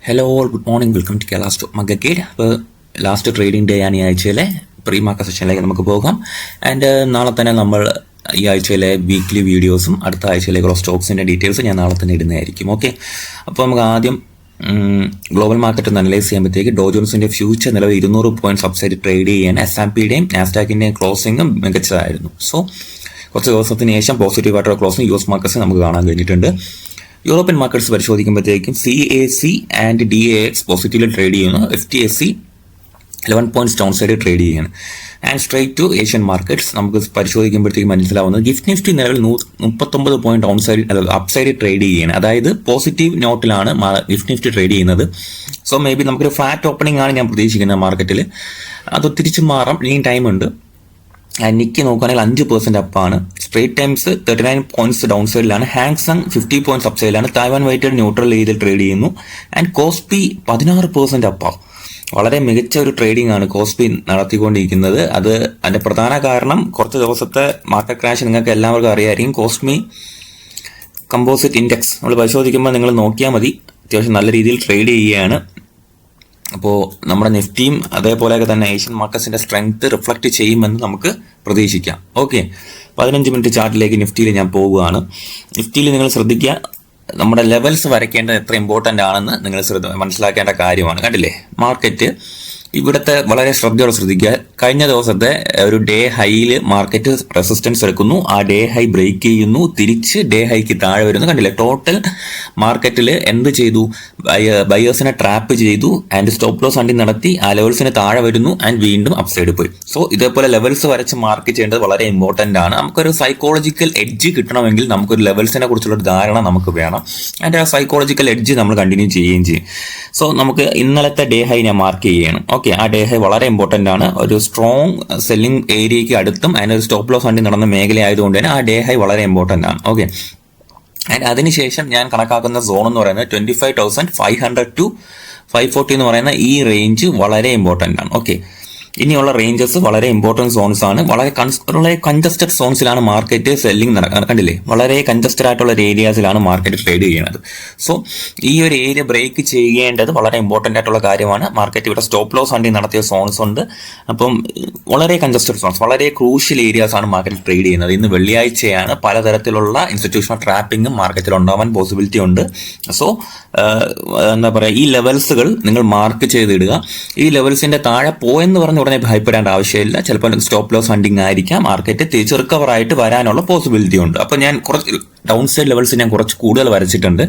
Hello all, good morning. Welcome to Kerala stock market guide. അപ്പോൾ last trading day ആണ് ഈ ആഴ്ചയിലെ പ്രീ മാർക്കറ്റ് സെഷനിലേക്ക് നമുക്ക് പോകാം. ആൻഡ് നാളെ തന്നെ നമ്മൾ ഈ ആഴ്ചയിലെ വീക്ക്ലി വീഡിയോസും അടുത്ത ആഴ്ചയിലേക്കുള്ള സ്റ്റോക്സിൻ്റെ ഡീറ്റെയിൽസ് ഞാൻ നാളെ തന്നെ ഇടുന്നതായിരിക്കും. ഓക്കെ, അപ്പോൾ നമുക്ക് ആദ്യം ഗ്ലോബൽ മാർക്കറ്റ് ഒന്ന് അനലൈസ് ചെയ്യുമ്പോഴത്തേക്ക് ഡോ ജോൺസിൻ്റെ ഫ്യൂച്ചർ നിലവിൽ 200 പോയിന്റ് സബ്സൈഡ് ട്രേഡ് ചെയ്യാൻ S&Pയുടെയും നാസ്ഡാക്കിൻ്റെയും ക്ലോസിംഗും മികച്ചതായിരുന്നു. സോ കുറച്ച് ദിവസത്തിന് ശേഷം പോസിറ്റീവായിട്ടുള്ള ക്ലോസിംഗ് US മാർക്കറ്റ്സ് നമുക്ക് കാണാൻ കഴിഞ്ഞിട്ടുണ്ട്. യൂറോപ്യൻ മാർക്കറ്റ്സ് പരിശോധിക്കുമ്പോഴത്തേക്കും CAC ആൻഡ് DAX പോസിറ്റീവിൽ ട്രേഡ് ചെയ്യുന്നു. FTSE 11 points downside trade ചെയ്യുകയാണ്. And straight to Asian markets നമുക്ക് പരിശോധിക്കുമ്പോഴത്തേക്കും മനസ്സിലാവുന്നത് ഗിഫ്റ്റ് നിഫ്റ്റി നിലവിൽ 39 point downside upside trade ചെയ്യുകയാണ്. അതായത് പോസിറ്റീവ് നോട്ടിലാണ് ഗിഫ്റ്റ് നിഫ്റ്റി ട്രേഡ് ചെയ്യുന്നത്. സോ മേ ബി നമുക്കൊരു ഫ്ലാറ്റ് ഓപ്പണിംഗ് ആണ് ഞാൻ പ്രതീക്ഷിക്കുന്നത് മാർക്കറ്റിൽ. അത് തിരിച്ചു മാറാം, ഇനിയും ടൈമുണ്ട്. നിക്കി നോക്കുകയാണെങ്കിൽ 5% അപ്പാണ്. സ്ട്രേറ്റ് ടൈംസ് 39 പോയിന്റ്സ് ഡൗൺ സൈഡിലാണ്. ഹാങ്സങ് 50 പോയിന്റ്സ് അപ്പ് സൈഡിലാണ്. തായ്വാൻ വെയ്റ്റഡ് ന്യൂട്രൽ രീതിയിൽ ട്രേഡ് ചെയ്യുന്നു. ആൻഡ് കോസ്പി 16% അപ്പാണ്. വളരെ മികച്ച ഒരു ട്രേഡിംഗ് ആണ് കോസ്പി നടത്തിക്കൊണ്ടിരിക്കുന്നത്. അതിന്റെ പ്രധാന കാരണം കുറച്ച് ദിവസത്തെ മാർക്കറ്റ് ക്രാഷ് നിങ്ങൾക്ക് എല്ലാവർക്കും അറിയാമായിരിക്കും. കോസ്പി കമ്പോസിറ്റ് ഇൻഡെക്സ് നമ്മൾ പരിശോധിക്കുമ്പോൾ നിങ്ങൾ നോക്കിയാൽ മതി, അത്യാവശ്യം നല്ല രീതിയിൽ ട്രേഡ് ചെയ്യുകയാണ്. അപ്പോൾ നമ്മുടെ നിഫ്റ്റിയും അതേപോലെയൊക്കെ തന്നെ ഏഷ്യൻ മാർക്കറ്റ്സിന്റെ സ്ട്രെങ്ത് റിഫ്ലക്ട് ചെയ്യുമെന്ന് നമുക്ക് പ്രതീക്ഷിക്കാം. ഓക്കെ, 15 മിനിറ്റ് ചാർട്ടിലേക്ക് നിഫ്റ്റിയിൽ ഞാൻ പോവുകയാണ്. നിഫ്റ്റിയിൽ നിങ്ങൾ ശ്രദ്ധിക്കുക, നമ്മുടെ ലെവൽസ് വരയ്ക്കേണ്ടത് എത്ര ഇമ്പോർട്ടൻ്റ് ആണെന്ന് നിങ്ങൾ മനസ്സിലാക്കേണ്ട കാര്യമാണ്. കണ്ടില്ലേ, മാർക്കറ്റ് ഇവിടുത്തെ വളരെ ശ്രദ്ധയോടെ ശ്രദ്ധിക്കുക. കഴിഞ്ഞ ദിവസത്തെ ഒരു ഡേ ഹൈയിൽ മാർക്കറ്റ് റെസിസ്റ്റൻസ് എടുക്കുന്നു, ആ ഡേ ഹൈ ബ്രേക്ക് ചെയ്യുന്നു, തിരിച്ച് ഡേ ഹൈക്ക് താഴെ വരുന്നു. കണ്ടില്ലേ, ടോട്ടൽ മാർക്കറ്റിൽ എന്ത് ചെയ്തു? ബയേഴ്സിനെ ട്രാപ്പ് ചെയ്തു ആൻഡ് സ്റ്റോപ്പ് ലോസ് ഹണ്ടിങ് നടത്തി, ആ ലെവൽസിന് താഴെ വരുന്നു ആൻഡ് വീണ്ടും അപ്സൈഡ് പോയി. സോ ഇതേപോലെ ലെവൽസ് വരച്ച് മാർക്ക് ചെയ്യേണ്ടത് വളരെ ഇമ്പോർട്ടൻ്റ് ആണ്. നമുക്കൊരു സൈക്കോളജിക്കൽ എഡ്ജ് കിട്ടണമെങ്കിൽ നമുക്കൊരു ലെവൽസിനെ കുറിച്ചുള്ള ധാരണ നമുക്ക് വേണം. ആൻഡ് ആ സൈക്കോളജിക്കൽ എഡ്ജ് നമ്മൾ കണ്ടിന്യൂ ചെയ്യുകയും ചെയ്യും. സോ നമുക്ക് ഇന്നലത്തെ ഡേ ഹൈ ഞാൻ മാർക്ക് ചെയ്യണം. ഓക്കെ, ആ ഡേ ഹൈ വളരെ ഇമ്പോർട്ടൻ്റ് ആണ്. ഒരു സ്ട്രോങ് സെല്ലിംഗ് ഏരിയയ്ക്ക് അടുത്തും അതിനൊരു സ്റ്റോപ്പ് ലോസ് ഹണ്ടിങ് നടന്ന മേഖല ആയതുകൊണ്ട് തന്നെ ആ ഡേ ഹൈ വളരെ ഇമ്പോർട്ടൻ്റ് ആണ്. ഓക്കെ, ആൻഡ് അതിനുശേഷം ഞാൻ കണക്കാക്കുന്ന സോൺ എന്ന് പറയുന്നത് 25,500 to 540 എന്ന് പറയുന്ന ഈ റേഞ്ച് വളരെ ഇമ്പോർട്ടൻ്റ് ആണ്. ഓക്കെ, ഇനിയുള്ള റേഞ്ചസ് വളരെ ഇമ്പോർട്ടൻറ്റ് സോൺസ് ആണ്. വളരെ കൺജസ്റ്റഡ് സോൺസിലാണ് മാർക്കറ്റ് സെല്ലിംഗ് നടക്കുന്നത്. കണ്ടില്ലേ, വളരെ കൺജസ്റ്റഡ് ആയിട്ടുള്ള ഒരു ഏരിയാസിലാണ് മാർക്കറ്റ് ട്രേഡ് ചെയ്യുന്നത്. സോ ഈ ഒരു ഏരിയ ബ്രേക്ക് ചെയ്യേണ്ടത് വളരെ ഇമ്പോർട്ടൻ്റ് ആയിട്ടുള്ള കാര്യമാണ്. മാർക്കറ്റ് ഇവിടെ സ്റ്റോപ്പ് ലോസ് ഹണ്ടിങ് നടത്തിയ സോൺസ് ഉണ്ട്. അപ്പം വളരെ കൺജസ്റ്റഡ് സോൺസ്, വളരെ ക്രൂഷ്യൽ ഏരിയാസ് ആണ് മാർക്കറ്റ് ട്രേഡ് ചെയ്യുന്നത്. ഇന്ന് വെള്ളിയാഴ്ചയാണ്. പലതരത്തിലുള്ള ഇൻസ്റ്റിറ്റ്യൂഷണൽ ട്രാപ്പിംഗും മാർക്കറ്റിൽ ഉണ്ടാവാൻ പോസിബിലിറ്റി ഉണ്ട്. സോ എന്താ പറയുക, ഈ ലെവൽസുകൾ നിങ്ങൾ മാർക്ക് ചെയ്തിടുക. ഈ ലെവൽസിന്റെ താഴെ പോയെന്ന് പറഞ്ഞ് ഉടനെ ഭയപ്പെടേണ്ട ആവശ്യമില്ല. ചിലപ്പോൾ സ്റ്റോപ്പ് ലോസ് ഹണ്ടിങ് ആയിരിക്കാം. മാർക്കറ്റ് തിരിച്ച് റിക്കവർ ആയിട്ട് വരാനുള്ള പോസിബിലിറ്റി ഉണ്ട്. അപ്പോൾ ഞാൻ കുറച്ച് ഡൗൺ സൈഡ് ലെവൽസ് ഞാൻ കുറച്ച് കൂടുതൽ വരച്ചിട്ടുണ്ട്.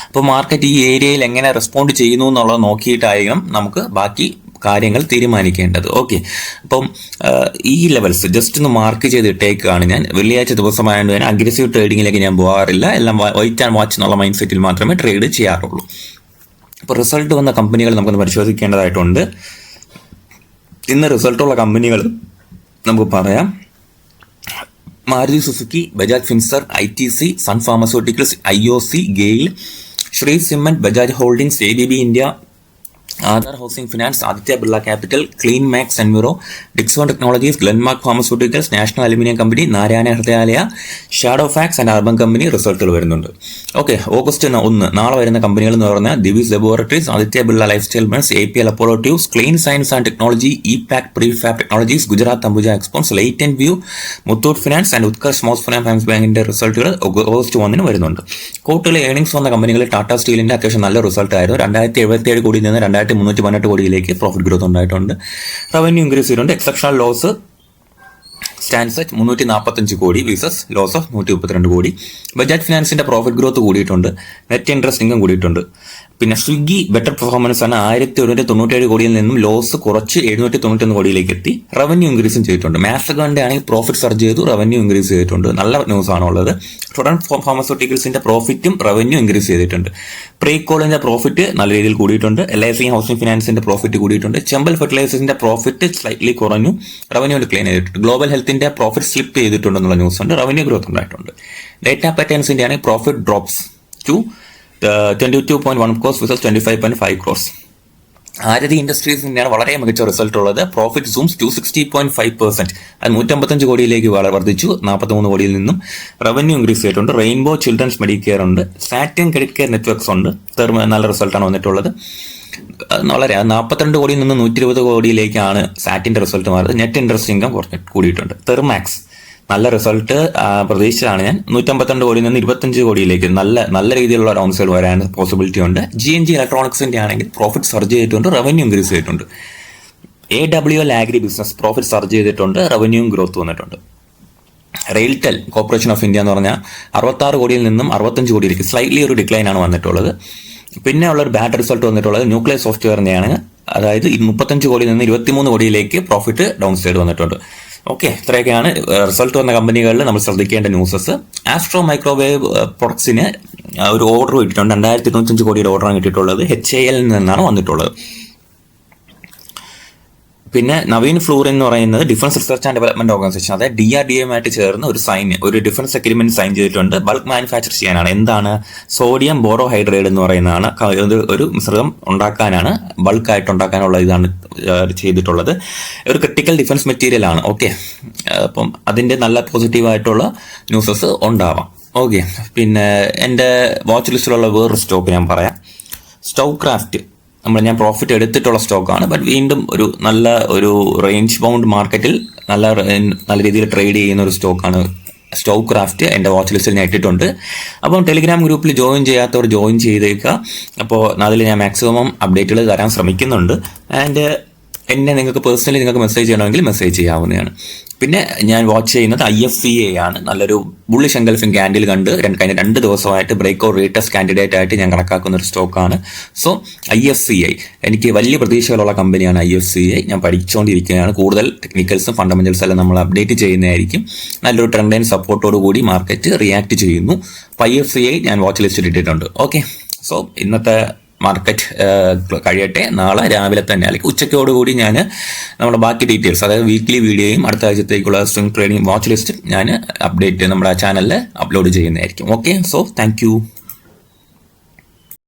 അപ്പോൾ മാർക്കറ്റ് ഈ ഏരിയയിൽ എങ്ങനെ റെസ്പോണ്ട് ചെയ്യുന്നു എന്നുള്ളത് നോക്കിയിട്ടായിരിക്കണം നമുക്ക് ബാക്കി കാര്യങ്ങൾ തീരുമാനിക്കേണ്ടത്. ഓക്കെ, അപ്പം ഈ ലെവൽസ് ജസ്റ്റ് ഒന്ന് മാർക്ക് ചെയ്തിട്ടേക്കാണ് ഞാൻ. വെള്ളിയാഴ്ച ദിവസമായതുകൊണ്ട് തന്നെ അഗ്രസീവ് ട്രേഡിങ്ങിലേക്ക് ഞാൻ പോകാറില്ല. എല്ലാം വെയിറ്റ് ആൻഡ് വാച്ച് എന്നുള്ള മൈൻഡ് സെറ്റിൽ മാത്രമേ ട്രേഡ് ചെയ്യാറുള്ളൂ. അപ്പോൾ റിസൾട്ട് വന്ന കമ്പനികൾ നമുക്കൊന്ന് പരിശോധിക്കേണ്ടതായിട്ടുണ്ട്. ഇന്ന് റിസൾട്ടുള്ള കമ്പനികൾ നമുക്ക് പറയാം. Maruti Suzuki, Bajaj Finserv, ITC, Sun Pharmaceuticals, IOC, GAIL, Shree Cement, Bajaj Holdings, ABB India, Aadhar Housing Finance, Aditya Birla Capital, Clean Max Enviro, Dixon Technologies, Glenmark Pharmaceuticals, National Aluminium Company, Narayana Hrudayalaya, Shadowfax and Urban Company റിസൾട്ടുകൾ വരുന്നുണ്ട്. ഓക്കെ, ഓഗസ്റ്റ് 1 നാളെ വരുന്ന കമ്പനികൾ എന്ന് പറഞ്ഞാൽ Divi's Laboratories, Aditya Birla Lifestyle Brands, APL Apollo Tubes, Clean Science and Technology, Epack Prefab Technologies, Gujarat Ambuja Exports, light view, Muthoot Finance and Utkarsh Small Finance ബാങ്കിന്റെ റിസൾട്ടുകൾ August 1 വരുന്നുണ്ട്. ക്വാർട്ടർലി ഏർണിംഗ്സ് വന്ന കമ്പനികളിൽ ടാറ്റ സ്റ്റീലിന്റെ അത്യാവശ്യം നല്ല റിസൾട്ട് ആയിരുന്നു. 2077 കോടിയിൽ നിന്ന് 2318 കോടിയിലേക്ക് പ്രോഫിറ്റ് ഗ്രോത്ത് ഉണ്ടായിട്ടുണ്ട്. റവന്യൂ ഇൻക്രീസ് ചെയ്തിട്ടുണ്ട്. എക്സെപ്ഷണൽ ലോസ് സ്റ്റാൻഡ്സ് അറ്റ് 345 കോടി വിസസ് ലോസ് ഓഫ് 132 കോടി. ബജാജ് ഫിനാൻസിന്റെ പ്രോഫിറ്റ് ഗ്രോത്ത് കൂടിയിട്ടുണ്ട്. നെറ്റ് ഇൻട്രസ്റ്റ് ഇൻകം കൂടിയിട്ടുണ്ട്. പിന്നെ സ്വിഗ്ഗി ബെറ്റർ പെർഫോമൻസ് ആണ്. 1197 കോടിയിൽ നിന്നും ലോസ് കുറച്ച് 791 കോടിയിലേക്ക് എത്തി. റവന്യൂ ഇൻക്രീസും ചെയ്തിട്ടുണ്ട്. മാസ്റ്റർകാർഡിന്റെ ആണെങ്കിൽ പ്രോഫിറ്റ് സർജ് ചെയ്തു, റവന്യൂ ഇൻക്രീസ് ചെയ്തിട്ടുണ്ട്. നല്ല ന്യൂസ് ആണുള്ളത്. ടൊറന്റ് ഫാർമസ്യൂട്ടിക്കൽസിന്റെ പ്രോഫിറ്റും റവന്യൂ ഇൻക്രീസ് ചെയ്തിട്ടുണ്ട്. പ്രീകോളിന്റെ പ്രോഫിറ്റ് നല്ല രീതിയിൽ കൂടിയിട്ടുണ്ട്. LIC ഹൗസിംഗ് ഫിനാൻസിന്റെ പ്രോഫിറ്റ് കൂടിയിട്ടുണ്ട്. ചെമ്പൽ ഫെർട്ടിലൈസേഴ്സിന്റെ പ്രോഫിറ്റ് സ്ലൈറ്റ്ലി കുറഞ്ഞു, റവന്യൂ ഡിക്ലൈൻ ചെയ്തിട്ടുണ്ട്. ഗ്ലോബൽ ഹെൽത്തിന്റെ പ്രോഫിറ്റ് സ്ലിപ്പ് ചെയ്തിട്ടുണ്ടെന്നുള്ള ന്യൂസ് ഉണ്ട്. റവന്യൂ ഗ്രോത്ത് ഉണ്ടായിട്ടുണ്ട്. ഡേറ്റ പാറ്റേൺസിന്റെ ആണെങ്കിൽ profit drops to 22.1 crores versus 25.5 crores. Aarti ഇൻഡസ്ട്രീസിൻ്റെയാണ് വളരെ മികച്ച റിസൾട്ട് ഉള്ളത്. പ്രോഫിറ്റ് സൂംസ് 260.5%, അത് 155 കോടിയിലേക്ക് വർദ്ധിച്ചു 43 കോടിയിൽ നിന്നും. റവന്യൂ ഇൻക്രീസ് ചെയ്തിട്ടുണ്ട്. റെയിൻബോ ചിൽഡ്രൻസ് മെഡിക്കെയർ ഉണ്ട്, സാറ്റിൻ ക്രെഡിറ്റ് കെയർ നെറ്റ്വർക്ക്സ് ഉണ്ട്. നല്ല റിസൾട്ടാണ് വന്നിട്ടുള്ളത്. വളരെ 42 കോടിയിൽ നിന്ന് 120 കോടിയിലേക്കാണ് സാറ്റിൻ്റെ റിസൾട്ട് മാറിയത്. നെറ്റ് ഇൻട്രസ്റ്റ് ഇൻകം കൂടിയിട്ടുണ്ട്. തെർമാക്സ് നല്ല റിസൾട്ട് പ്രതീക്ഷിച്ചതാണ് ഞാൻ. 152 കോടിയിൽ നിന്ന് 25 കോടിയിലേക്ക് നല്ല രീതിയിലുള്ള ഡൗൺ സൈഡ് വരാൻ പോസിബിലിറ്റി ഉണ്ട്. GNG ഇലക്ട്രോണിക്സിന്റെ ആണെങ്കിൽ പ്രോഫിറ്റ് സർജ് ചെയ്തിട്ടുണ്ട്, റവന്യൂ ഇൻക്രീസ് ചെയ്തിട്ടുണ്ട്. AWL agri business profit surge ചെയ്തിട്ടുണ്ട്, റവന്യൂ ഗ്രോത്ത് വന്നിട്ടുണ്ട്. റെയിൽടെൽ കോർപ്പറേഷൻ ഓഫ് ഇന്ത്യ എന്ന് പറഞ്ഞാൽ 66 കോടിയിൽ നിന്നും 65 കോടിയിലേക്ക് സ്ലൈറ്റ്ലി ഒരു ഡിക്ലൈൻ ആണ് വന്നിട്ടുള്ളത്. പിന്നെ ഉള്ളൊരു ബാഡ് റിസൾട്ട് വന്നിട്ടുള്ളത് ന്യൂക്ലിയർ സോഫ്റ്റ്വെയറിൻ്റെയാണ്. അതായത് 35 കോടിയിൽ നിന്ന് 23 കോടിയിലേക്ക് പ്രോഫിറ്റ് ഡൗൺ സൈഡ് വന്നിട്ടുണ്ട്. ഓക്കെ, ഇത്രയൊക്കെയാണ് റിസൾട്ട് വന്ന കമ്പനികളിൽ നമ്മൾ ശ്രദ്ധിക്കേണ്ട ന്യൂസസ്. ആസ്ട്രോ മൈക്രോവേവ് പ്രൊഡക്ട്സിന് ഒരു ഓർഡർ കിട്ടിയിട്ടുണ്ട്. 2025 കോടിയുടെ ഓർഡറാണ് കിട്ടിയിട്ടുള്ളത്. HAL നിന്നാണ് വന്നിട്ടുള്ളത്. പിന്നെ നവീൻ ഫ്ലൂർ എന്ന് പറയുന്നത് defence research and development organisation, അതായത് DRDOയുമായിട്ട് ചേർന്ന് ഒരു ഡിഫൻസ് അഗ്രിമെന്റ് സൈൻ ചെയ്തിട്ടുണ്ട്. ബൾക്ക് മാനുഫാക്ചർ ചെയ്യാനാണ്. എന്താണ്? സോഡിയം ബോറോഹൈഡ്രേറ്റ് എന്ന് പറയുന്നതാണ്. ഒരു മിശ്രിതം ഉണ്ടാക്കാനാണ്, ബൾക്കായിട്ട് ഉണ്ടാക്കാനുള്ള ഇതാണ് ചെയ്തിട്ടുള്ളത്. ഒരു ക്രിട്ടിക്കൽ ഡിഫൻസ് മെറ്റീരിയൽ ആണ്. ഓക്കെ, അപ്പം അതിന്റെ നല്ല പോസിറ്റീവായിട്ടുള്ള ന്യൂസസ് ഉണ്ടാവാം. ഓക്കെ, പിന്നെ എൻ്റെ വാച്ച് ലിസ്റ്റിലുള്ള വേറൊരു സ്റ്റോക്ക് ഞാൻ പറയാം. സ്റ്റൗക്രാഫ്റ്റ് ഞാൻ പ്രോഫിറ്റ് എടുത്തിട്ടുള്ള സ്റ്റോക്കാണ്. ബട്ട് വീണ്ടും നല്ല ഒരു റേഞ്ച് ബൗണ്ട് മാർക്കറ്റിൽ നല്ല രീതിയിൽ ട്രേഡ് ചെയ്യുന്ന ഒരു സ്റ്റോക്കാണ് സ്റ്റൗക്രാഫ്റ്റ്. എൻ്റെ വാച്ച് ലിസ്റ്റിൽ ഞാൻ ഇട്ടിട്ടുണ്ട്. അപ്പം ടെലിഗ്രാം ഗ്രൂപ്പിൽ ജോയിൻ ചെയ്യാത്തവർ ജോയിൻ ചെയ്തേക്കുക. അപ്പോൾ അതിൽ ഞാൻ മാക്സിമം അപ്ഡേറ്റുകൾ തരാൻ ശ്രമിക്കുന്നുണ്ട്. ആൻഡ് നിങ്ങൾക്ക് പേഴ്സണലി നിങ്ങൾക്ക് മെസ്സേജ് ചെയ്യണമെങ്കിൽ മെസ്സേജ് ചെയ്യാവുന്നതാണ്. പിന്നെ ഞാൻ വാച്ച് ചെയ്യുന്നത് IFCA ആണ്. നല്ലൊരു ബുള്ളിഷ് എൻഗൾഫിംഗ് ക്യാൻഡിൽ കണ്ട് കഴിഞ്ഞ 2 ദിവസമായിട്ട് ബ്രേക്ക് ഔട്ട് റേറ്റസ്റ്റ് കാൻഡിഡേറ്റ് ആയിട്ട് ഞാൻ കണക്കാക്കുന്ന ഒരു സ്റ്റോക്കാണ്. സോ IFCA എനിക്ക് വലിയ പ്രതീക്ഷകളുള്ള കമ്പനിയാണ്. IFCA ഞാൻ പഠിച്ചുകൊണ്ടിരിക്കുകയാണ്. കൂടുതൽ ടെക്നിക്കൽസും ഫണ്ടമെന്റൽസും എല്ലാം നമ്മൾ അപ്ഡേറ്റ് ചെയ്യുന്നതായിരിക്കും. നല്ലൊരു ട്രെൻഡ് ആൻഡ് സപ്പോർട്ടോട് കൂടി മാർക്കറ്റ് റിയാക്ട് ചെയ്യുന്നു. അപ്പോൾ IFCA ഞാൻ വാച്ച് ലിസ്റ്റിൽ ഇട്ടിട്ടുണ്ട്. ഓക്കെ, സോ ഇന്നത്തെ മാർക്കറ്റ് കഴിയട്ടെ. നാളെ രാവിലെ തന്നെ അല്ലെങ്കിൽ ഉച്ചയ്ക്കോടുകൂടി ഞാൻ നമ്മുടെ ബാക്കി ഡീറ്റെയിൽസ്, അതായത് വീക്ക്ലി വീഡിയോയും അടുത്ത ആഴ്ചത്തേക്കുള്ള സ്വിംഗ് ട്രേഡിംഗ് വാച്ച് ലിസ്റ്റ് ഞാൻ നമ്മുടെ ചാനലിൽ അപ്ലോഡ് ചെയ്യുന്നതായിരിക്കും. Okay, so thank you.